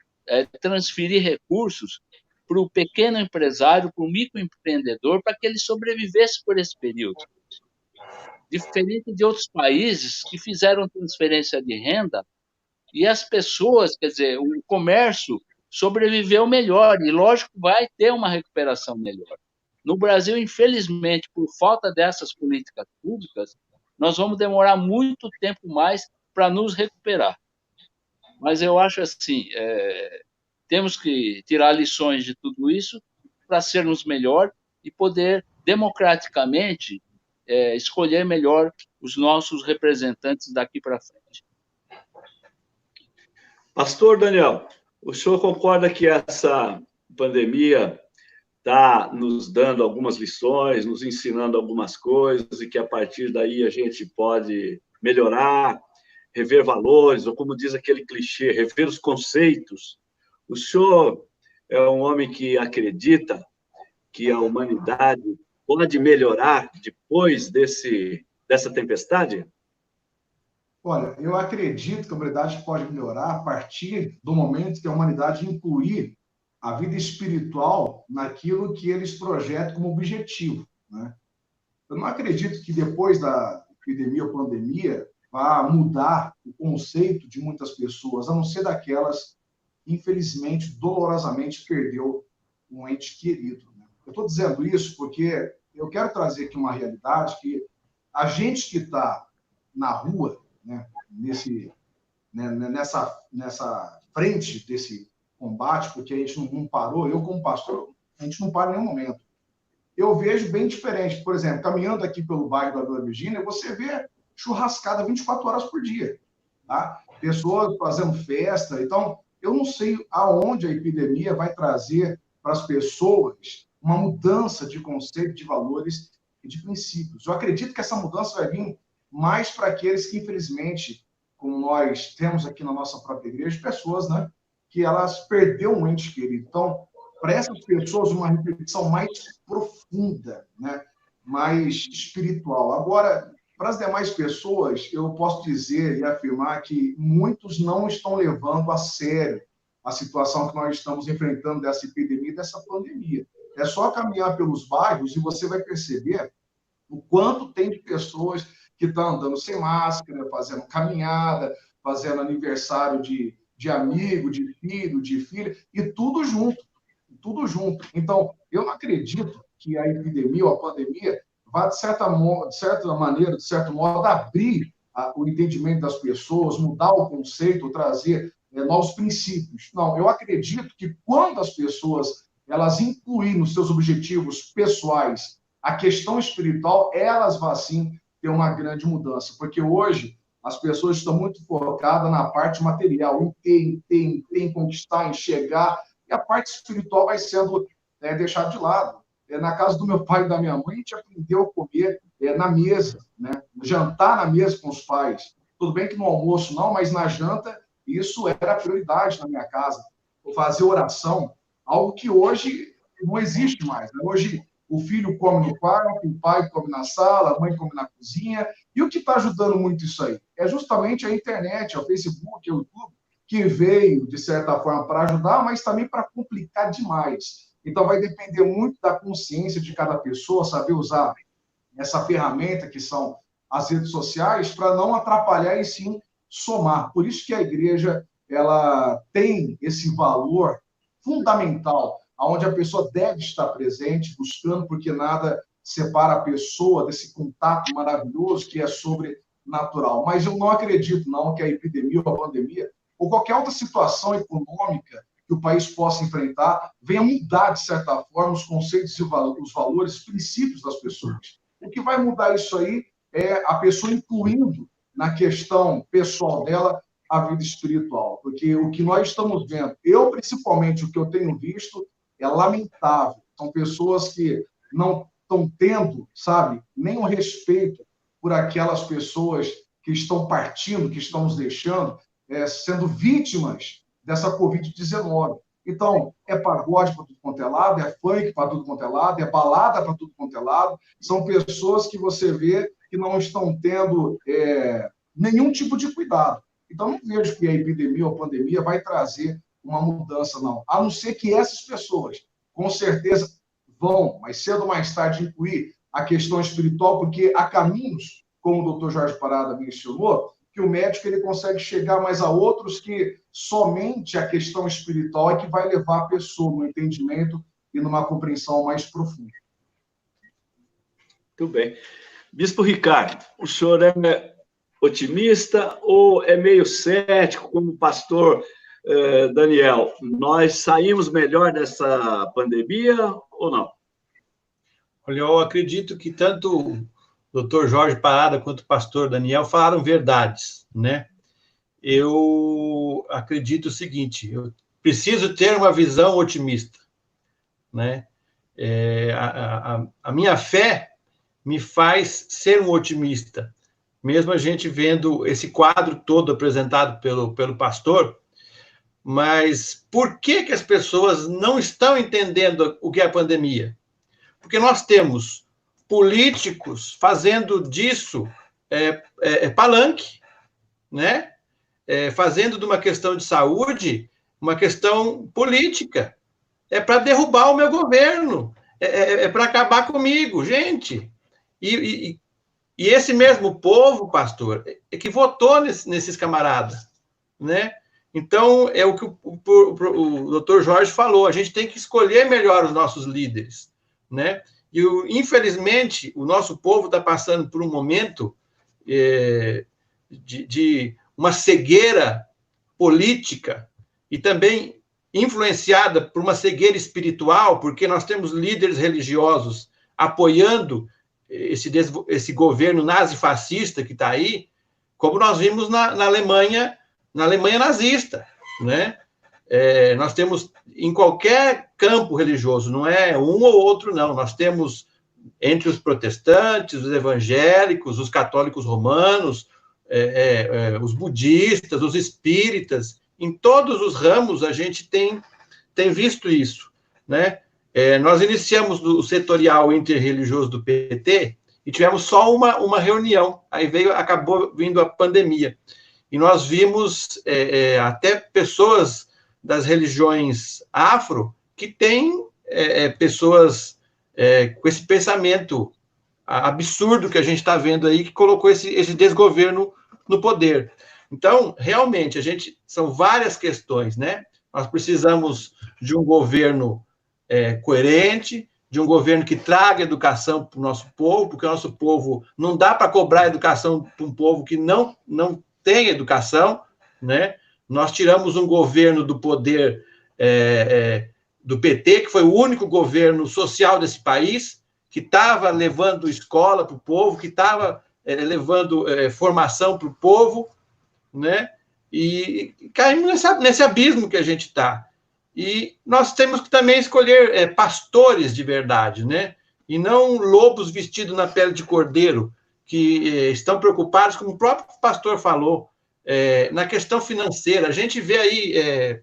transferir recursos para o pequeno empresário, para o microempreendedor, para que ele sobrevivesse por esse período. Diferente de outros países que fizeram transferência de renda e as pessoas, quer dizer, o comércio sobreviveu melhor e, lógico, vai ter uma recuperação melhor. No Brasil, infelizmente, por falta dessas políticas públicas, nós vamos demorar muito tempo mais para nos recuperar. Mas eu acho assim, temos que tirar lições de tudo isso para sermos melhor e poder democraticamente escolher melhor os nossos representantes daqui para frente. Pastor Daniel, o senhor concorda que essa pandemia está nos dando algumas lições, nos ensinando algumas coisas e que a partir daí a gente pode melhorar, rever valores, ou como diz aquele clichê, rever os conceitos? O senhor é um homem que acredita que a humanidade pode melhorar depois dessa tempestade? Olha, eu acredito que a humanidade pode melhorar a partir do momento que a humanidade incluir a vida espiritual naquilo que eles projetam como objetivo, né? Eu não acredito que depois da epidemia ou pandemia vá mudar o conceito de muitas pessoas, a não ser daquelas que, infelizmente, dolorosamente perdeu um ente querido, né? Eu estou dizendo isso porque eu quero trazer aqui uma realidade que a gente que está na rua, né, nessa frente desse combate, porque a gente não parou, eu como pastor, a gente não para em nenhum momento. eu vejo bem diferente. Por exemplo, caminhando aqui pelo bairro da Vila Virgínia, você vê churrascada 24 horas por dia, tá? Pessoas fazendo festa. Então, eu não sei aonde a epidemia vai trazer para as pessoas uma mudança de conceito, de valores e de princípios. Eu acredito que essa mudança vai vir mais para aqueles que, infelizmente, como nós temos aqui na nossa própria igreja, pessoas, né, que elas perderam um ente querido. Então, para essas pessoas, uma reflexão mais profunda, né, mais espiritual. Agora, para as demais pessoas, eu posso dizer e afirmar que muitos não estão levando a sério a situação que nós estamos enfrentando dessa epidemia, dessa pandemia. É só caminhar pelos bairros e você vai perceber o quanto tem de pessoas que estão andando sem máscara, fazendo caminhada, fazendo aniversário de amigo, de filho, de filha, e tudo junto, tudo junto. Então, eu não acredito que a epidemia ou a pandemia vá, de certa maneira, de certo modo, abrir o entendimento das pessoas, mudar o conceito, trazer novos princípios. Não, eu acredito que quando as pessoas elas incluírem nos seus objetivos pessoais a questão espiritual, elas vão, sim, ter uma grande mudança. Porque hoje as pessoas estão muito focadas na parte material, em conquistar, em chegar, e a parte espiritual vai sendo deixada de lado. Na casa do meu pai e da minha mãe, a gente aprendeu a comer na mesa, né? Jantar na mesa com os pais. Tudo bem que no almoço não, mas na janta, isso era prioridade na minha casa. Fazer oração, algo que hoje não existe mais, né? Hoje o filho come no quarto, o pai come na sala, a mãe come na cozinha. E o que está ajudando muito isso aí? É justamente a internet, o Facebook, o YouTube, que veio, de certa forma, para ajudar, mas também para complicar demais. Então, vai depender muito da consciência de cada pessoa, saber usar essa ferramenta que são as redes sociais para não atrapalhar e sim somar. Por isso que a igreja ela tem esse valor fundamental, onde a pessoa deve estar presente, buscando, porque nada separa a pessoa desse contato maravilhoso que é sobrenatural. Mas eu não acredito, não, que a epidemia ou a pandemia, ou qualquer outra situação econômica que o país possa enfrentar, venha mudar, de certa forma, os conceitos e os valores, os princípios das pessoas. O que vai mudar isso aí é a pessoa incluindo na questão pessoal dela a vida espiritual. Porque o que nós estamos vendo, eu principalmente, o que eu tenho visto, é lamentável. São pessoas que não estão tendo, sabe, nenhum respeito por aquelas pessoas que estão partindo, que estão nos deixando, sendo vítimas dessa Covid-19. Então, é pagode para tudo quanto é lado, é funk para tudo quanto é lado, é balada para tudo quanto é lado. São pessoas que você vê que não estão tendo nenhum tipo de cuidado. Então, não vejo que a epidemia ou a pandemia vai trazer uma mudança, não. A não ser que essas pessoas, com certeza, vão, mais cedo ou mais tarde, incluir a questão espiritual, porque há caminhos, como o Dr. Jorge Parada mencionou, que o médico ele consegue chegar mais a outros que somente a questão espiritual é que vai levar a pessoa no entendimento e numa compreensão mais profunda. Muito bem. Bispo Ricardo, o senhor é otimista ou é meio cético, como o pastor Daniel? Nós saímos melhor dessa pandemia ou não? Olha, eu acredito que tanto o Dr. Jorge Parada quanto o pastor Daniel falaram verdades, né? Eu acredito o seguinte, eu preciso ter uma visão otimista, né? A minha fé me faz ser um otimista, mesmo a gente vendo esse quadro todo apresentado pelo pastor, mas por que as pessoas não estão entendendo o que é a pandemia? Porque nós temos políticos fazendo disso palanque, né? Fazendo de uma questão de saúde uma questão política. É para derrubar o meu governo, para acabar comigo, gente. E esse mesmo povo, pastor, que votou nesses camaradas, né? Então, é o que o doutor Jorge falou, a gente tem que escolher melhor os nossos líderes, né? E, infelizmente, o nosso povo está passando por um momento de uma cegueira política e também influenciada por uma cegueira espiritual, porque nós temos líderes religiosos apoiando esse governo nazifascista que está aí, como nós vimos na Alemanha nazista, né? Nós temos em qualquer campo religioso, não é um ou outro, não. Nós temos entre os protestantes, os evangélicos, os católicos romanos, os budistas, os espíritas, em todos os ramos a gente tem visto isso, né? Nós iniciamos o setorial interreligioso do PT e tivemos só uma reunião, aí acabou vindo a pandemia, e nós vimos até pessoas das religiões afro que têm pessoas com esse pensamento absurdo que a gente está vendo aí, que colocou esse desgoverno no poder. Então, realmente, são várias questões, né? Nós precisamos de um governo coerente, de um governo que traga educação para o nosso povo, porque o nosso povo não dá para cobrar educação para um povo que não tem educação, né? Nós tiramos um governo do poder do PT, que foi o único governo social desse país, que estava levando escola para o povo, que estava levando formação para o povo, né? E caímos nesse abismo que a gente está. E nós temos que também escolher pastores de verdade, né? E não lobos vestidos na pele de cordeiro, que estão preocupados, como o próprio pastor falou, na questão financeira. A gente vê aí,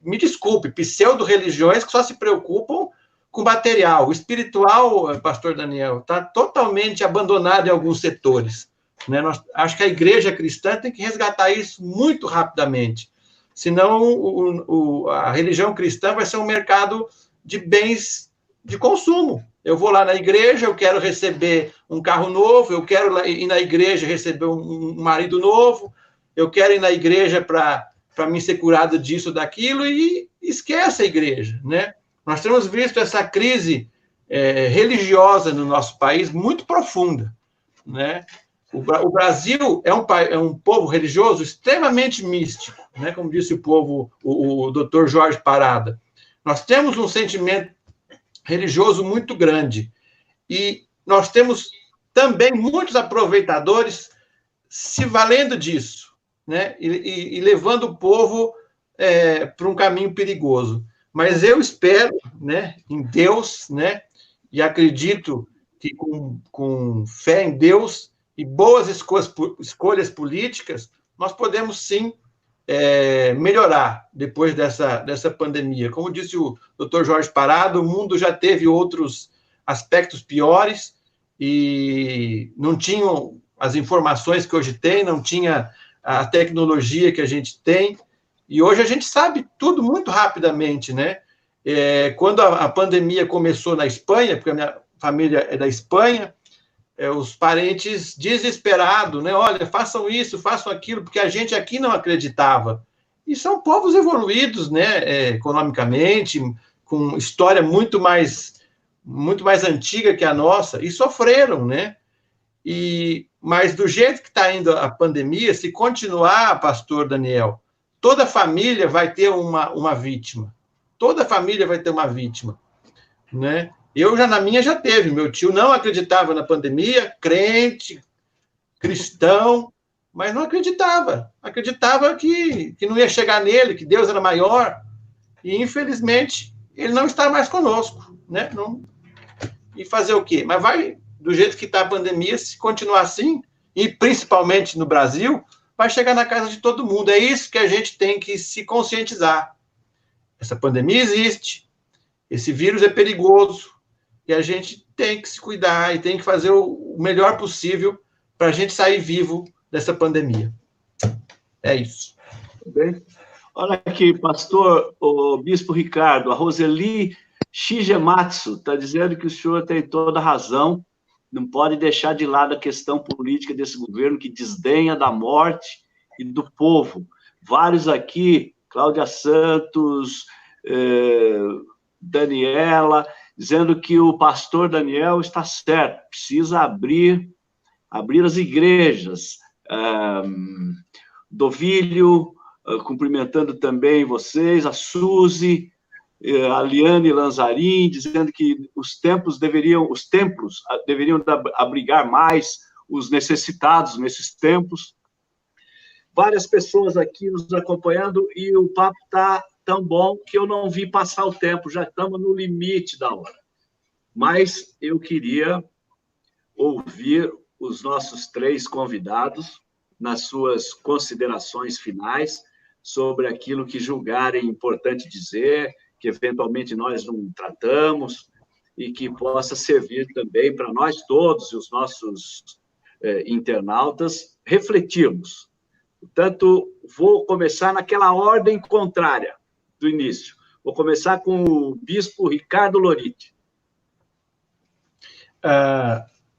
me desculpe, pseudo-religiões que só se preocupam com material. O espiritual, pastor Daniel, está totalmente abandonado em alguns setores, né? Acho que a igreja cristã tem que resgatar isso muito rapidamente. Senão, a religião cristã vai ser um mercado de bens de consumo. Eu vou lá na igreja, eu quero receber um carro novo, eu quero ir na igreja receber um marido novo, eu quero ir na igreja para me ser curado disso, daquilo, e esquece a igreja, né? Nós temos visto essa crise religiosa no nosso país muito profunda, né? O Brasil é um povo religioso extremamente místico, né? Como disse o doutor Jorge Parada. Nós temos um sentimento religioso muito grande e nós temos também muitos aproveitadores se valendo disso, né? E levando o povo para um caminho perigoso. Mas eu espero, né, em Deus, né, e acredito que com fé em Deus e boas escolhas políticas, nós podemos, sim, melhorar depois dessa pandemia. Como disse o doutor Jorge Parado, o mundo já teve outros aspectos piores e não tinham as informações que hoje tem, não tinha a tecnologia que a gente tem, e hoje a gente sabe tudo muito rapidamente, né? Quando a pandemia começou na Espanha, porque a minha família é da Espanha, os parentes desesperados, né? Olha, façam isso, façam aquilo, porque a gente aqui não acreditava. E são povos evoluídos, né? Economicamente, com história muito mais antiga que a nossa, e sofreram, né? Mas do jeito que está indo a pandemia, se continuar, pastor Daniel, toda família vai ter uma vítima. Toda família vai ter uma vítima, né? Na minha já teve. Meu tio não acreditava na pandemia, crente, cristão, mas não acreditava. Acreditava que não ia chegar nele, que Deus era maior. E, infelizmente, ele não está mais conosco, né? E fazer o quê? Mas vai, do jeito que está a pandemia, se continuar assim, e principalmente no Brasil, vai chegar na casa de todo mundo. É isso que a gente tem que se conscientizar. Essa pandemia existe, esse vírus é perigoso, e a gente tem que se cuidar e tem que fazer o melhor possível para a gente sair vivo dessa pandemia. É isso. Bem, olha aqui, pastor, o bispo Ricardo, a Roseli Shigematsu está dizendo que o senhor tem toda a razão, não pode deixar de lado a questão política desse governo que desdenha da morte e do povo. Vários aqui, Cláudia Santos, Daniela, dizendo que o pastor Daniel está certo, precisa abrir as igrejas. Dovílio, cumprimentando também vocês, a Suzy, a Liane Lanzarin, dizendo que os templos deveriam abrigar mais os necessitados nesses templos. Várias pessoas aqui nos acompanhando e o papo está tão bom que eu não vi passar o tempo, já estamos no limite da hora. Mas eu queria ouvir os nossos 3 convidados nas suas considerações finais sobre aquilo que julgarem importante dizer, que eventualmente nós não tratamos, e que possa servir também para nós todos e os nossos internautas refletirmos. Portanto, vou começar naquela ordem contrária do início. Vou começar com o bispo Ricardo Loriti.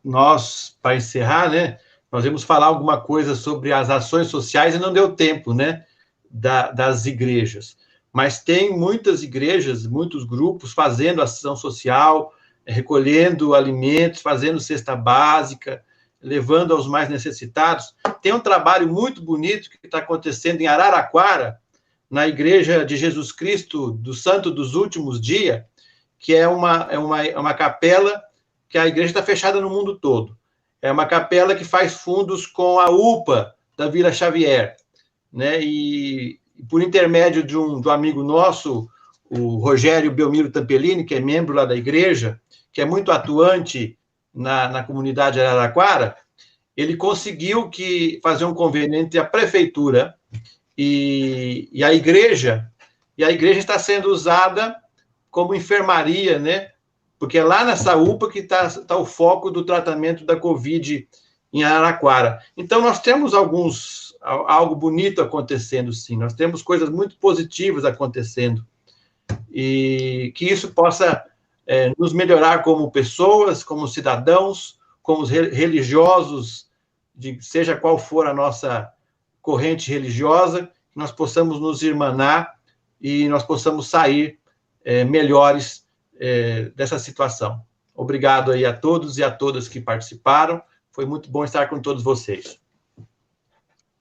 Nós, para encerrar, né, nós vamos falar alguma coisa sobre as ações sociais e não deu tempo, né, das igrejas. Mas tem muitas igrejas, muitos grupos fazendo ação social, recolhendo alimentos, fazendo cesta básica, levando aos mais necessitados. Tem um trabalho muito bonito que está acontecendo em Araraquara, na Igreja de Jesus Cristo do Santo dos Últimos Dias, que é uma capela que a igreja está fechada no mundo todo. É uma capela que faz fundos com a UPA da Vila Xavier, né? E por intermédio de um amigo nosso, o Rogério Belmiro Tampellini, que é membro lá da igreja, que é muito atuante na comunidade de Araraquara, ele conseguiu fazer um convênio entre a prefeitura e a igreja está sendo usada como enfermaria, né? Porque é lá nessa UPA que está o foco do tratamento da Covid em Araraquara. Então, nós temos algo bonito acontecendo, sim. Nós temos coisas muito positivas acontecendo. E que isso possa nos melhorar como pessoas, como cidadãos, como religiosos, seja qual for a nossa corrente religiosa, que nós possamos nos irmanar e nós possamos sair melhores dessa situação. Obrigado aí a todos e a todas que participaram. Foi muito bom estar com todos vocês.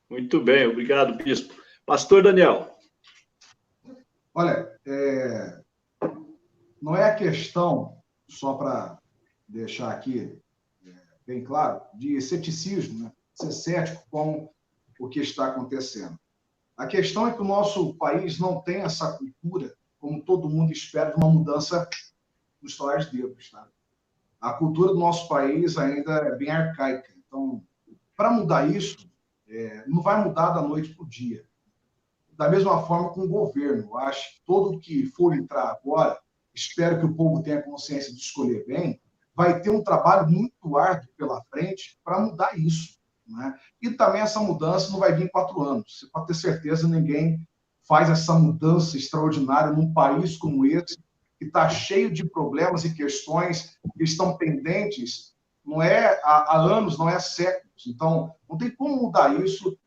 Muito bem, obrigado, bispo. Pastor Daniel. Olha, não é a questão, só para deixar aqui bem claro, de ceticismo, né? Ser cético com o que está acontecendo. A questão é que o nosso país não tem essa cultura, como todo mundo espera, de uma mudança no estalar de dedos. Tá? A cultura do nosso país ainda é bem arcaica. Então, para mudar isso, não vai mudar da noite para o dia. Da mesma forma com o governo. Eu acho que todo que for entrar agora, espero que o povo tenha consciência de escolher bem, vai ter um trabalho muito árduo pela frente para mudar isso. Né? E também essa mudança não vai vir em 4 anos. Você pode ter certeza, ninguém faz essa mudança extraordinária num país como esse, que está cheio de problemas e questões que estão pendentes, não é há anos, não é há séculos. Então, não tem como mudar isso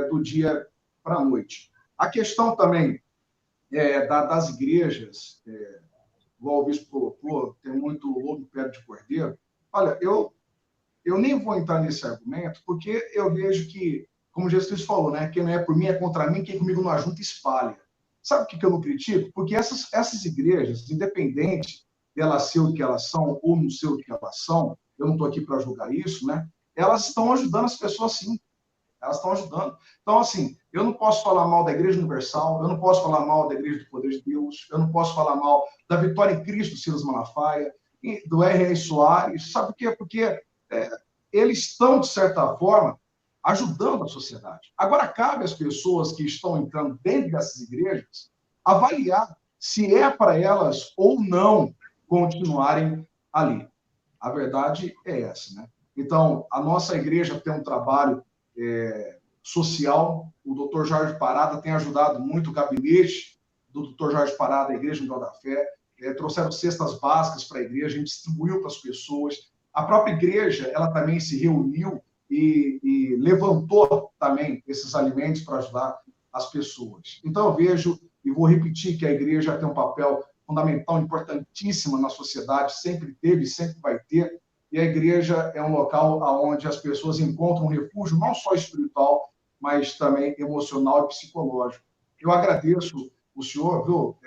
do dia para a noite. A questão também das igrejas, igual o bispo colocou, tem muito lobo perto de cordeiro. Olha, eu nem vou entrar nesse argumento, porque eu vejo que, como Jesus falou, né, quem não é por mim é contra mim, quem comigo não ajunta espalha. Sabe o que eu não critico? Porque essas igrejas, independente de elas ser o que elas são ou não ser o que elas são, eu não estou aqui para julgar isso, né? Elas estão ajudando as pessoas, sim. Elas estão ajudando. Então, assim, eu não posso falar mal da Igreja Universal, eu não posso falar mal da Igreja do Poder de Deus, eu não posso falar mal da Vitória em Cristo, Silas Malafaia, do R.R. Soares. Sabe por quê? Porque eles estão, de certa forma, ajudando a sociedade. Agora, cabe às pessoas que estão entrando dentro dessas igrejas avaliar se é para elas ou não continuarem ali. A verdade é essa, né? Então, a nossa igreja tem um trabalho social. O Dr. Jorge Parada tem ajudado muito o gabinete do Dr. Jorge Parada, a Igreja Mundial da Fé. Trouxeram cestas básicas para a igreja, a gente distribuiu para as pessoas. A própria igreja, ela também se reuniu e levantou também esses alimentos para ajudar as pessoas. Então, eu vejo, e vou repetir, que a igreja tem um papel fundamental, importantíssimo na sociedade, sempre teve e sempre vai ter, e a igreja é um local onde as pessoas encontram um refúgio, não só espiritual, mas também emocional e psicológico. Eu agradeço o senhor, viu,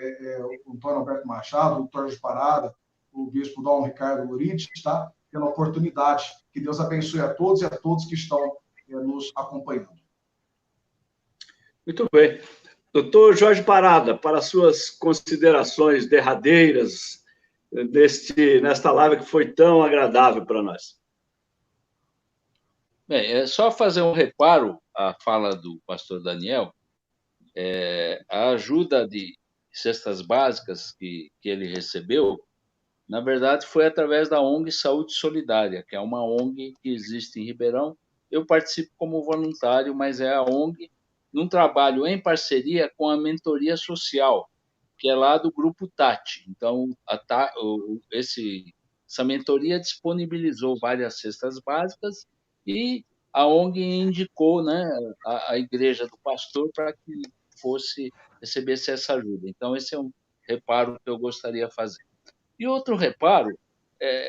o Antônio Alberto Machado, o doutor Jorge Parada, o bispo Dom Ricardo Loriti, tá? Pela oportunidade. Que Deus abençoe a todos e a todos que estão nos acompanhando. Muito bem. Doutor Jorge Parada, para suas considerações derradeiras nesta live que foi tão agradável para nós. Bem, é só fazer um reparo à fala do pastor Daniel. A ajuda de cestas básicas que ele recebeu, na verdade, foi através da ONG Saúde Solidária, que é uma ONG que existe em Ribeirão. Eu participo como voluntário, mas é a ONG num trabalho em parceria com a Mentoria Social, que é lá do Grupo Tati. Então, essa mentoria disponibilizou várias cestas básicas e a ONG indicou, né, a igreja do pastor para que recebesse essa ajuda. Então, esse é um reparo que eu gostaria de fazer. E outro reparo,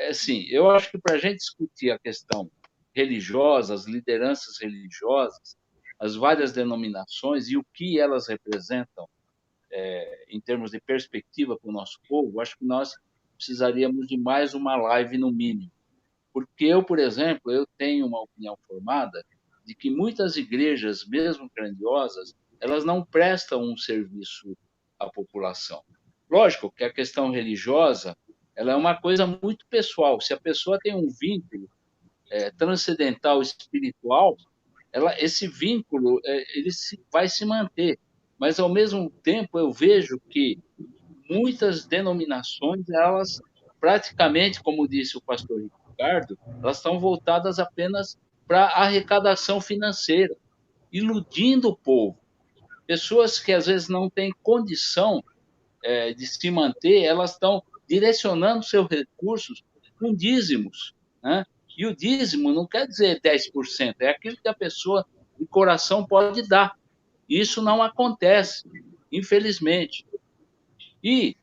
assim, eu acho que para a gente discutir a questão religiosa, as lideranças religiosas, as várias denominações e o que elas representam em termos de perspectiva para o nosso povo, acho que nós precisaríamos de mais uma live no mínimo. Porque eu, por exemplo, eu tenho uma opinião formada de que muitas igrejas, mesmo grandiosas, elas não prestam um serviço à população. Lógico que a questão religiosa ela é uma coisa muito pessoal. Se a pessoa tem um vínculo transcendental espiritual, esse vínculo vai se manter. Mas, ao mesmo tempo, eu vejo que muitas denominações, elas praticamente, como disse o pastor Ricardo, elas estão voltadas apenas para a arrecadação financeira, iludindo o povo. Pessoas que, às vezes, não têm condição de se manter, elas estão direcionando seus recursos com dízimos, né? E o dízimo não quer dizer 10%, é aquilo que a pessoa de coração pode dar. Isso não acontece, infelizmente. E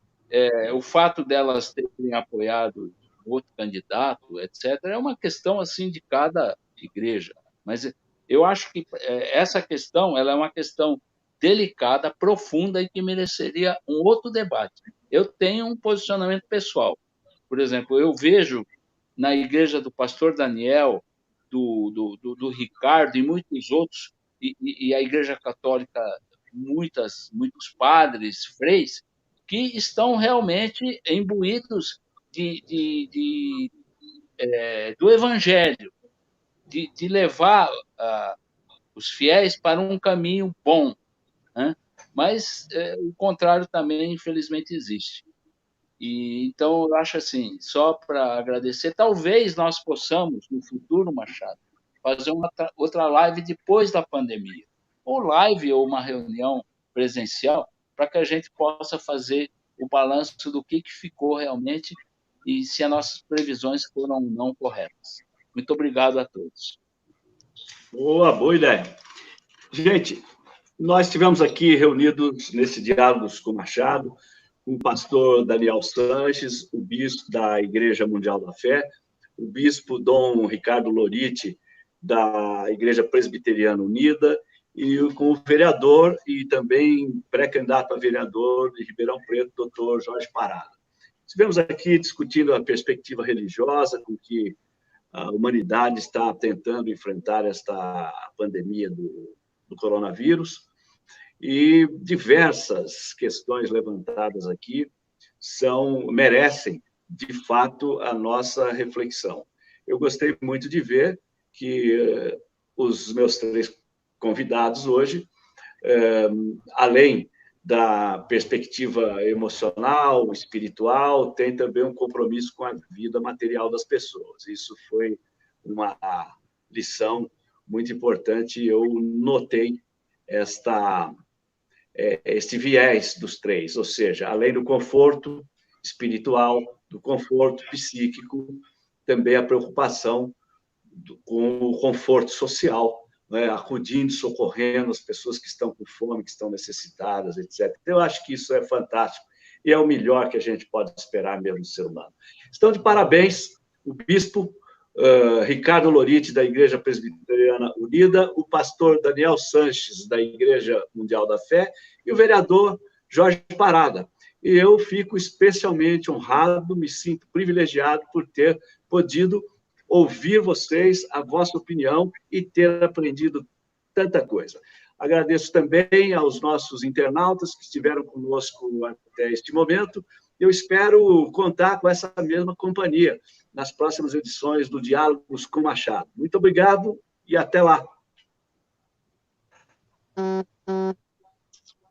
o fato delas terem apoiado outro candidato, etc., é uma questão assim de cada igreja. Mas eu acho que essa questão ela é uma questão delicada, profunda e que mereceria um outro debate. Eu tenho um posicionamento pessoal. Por exemplo, eu vejo na igreja do pastor Daniel, do Ricardo e muitos outros, e a igreja católica, muitos padres, freis, que estão realmente imbuídos do evangelho, de levar os fiéis para um caminho bom, né? Mas o contrário também, infelizmente, existe. E, então, eu acho assim, só para agradecer, talvez nós possamos, no futuro, Machado, fazer outra live depois da pandemia, ou live ou uma reunião presencial, para que a gente possa fazer o balanço do que ficou realmente e se as nossas previsões foram ou não corretas. Muito obrigado a todos. Boa ideia. Gente, nós estivemos aqui reunidos nesse Diálogos com Machado, com o pastor Daniel Sanches, o bispo da Igreja Mundial da Fé, o bispo Dom Ricardo Loriti, da Igreja Presbiteriana Unida, e com o vereador e também pré-candidato a vereador de Ribeirão Preto, doutor Jorge Parada. Estivemos aqui discutindo a perspectiva religiosa com que a humanidade está tentando enfrentar esta pandemia do coronavírus, e diversas questões levantadas aqui merecem, de fato, a nossa reflexão. Eu gostei muito de ver que os meus 3 convidados hoje, além da perspectiva emocional, espiritual, tem também um compromisso com a vida material das pessoas. Isso foi uma lição muito importante e eu notei este viés dos 3, ou seja, além do conforto espiritual, do conforto psíquico, também a preocupação com o conforto social, né? Acudindo, socorrendo as pessoas que estão com fome, que estão necessitadas, etc. Eu acho que isso é fantástico e é o melhor que a gente pode esperar mesmo do ser humano. Estão de parabéns o bispo Ricardo Loriti, da Igreja Presbiteriana Unida, o pastor Daniel Sanches, da Igreja Mundial da Fé, e o vereador Jorge Parada. E eu fico especialmente honrado, me sinto privilegiado por ter podido ouvir vocês, a vossa opinião e ter aprendido tanta coisa. Agradeço também aos nossos internautas que estiveram conosco até este momento. Eu espero contar com essa mesma companhia nas próximas edições do Diálogos com Machado. Muito obrigado e até lá.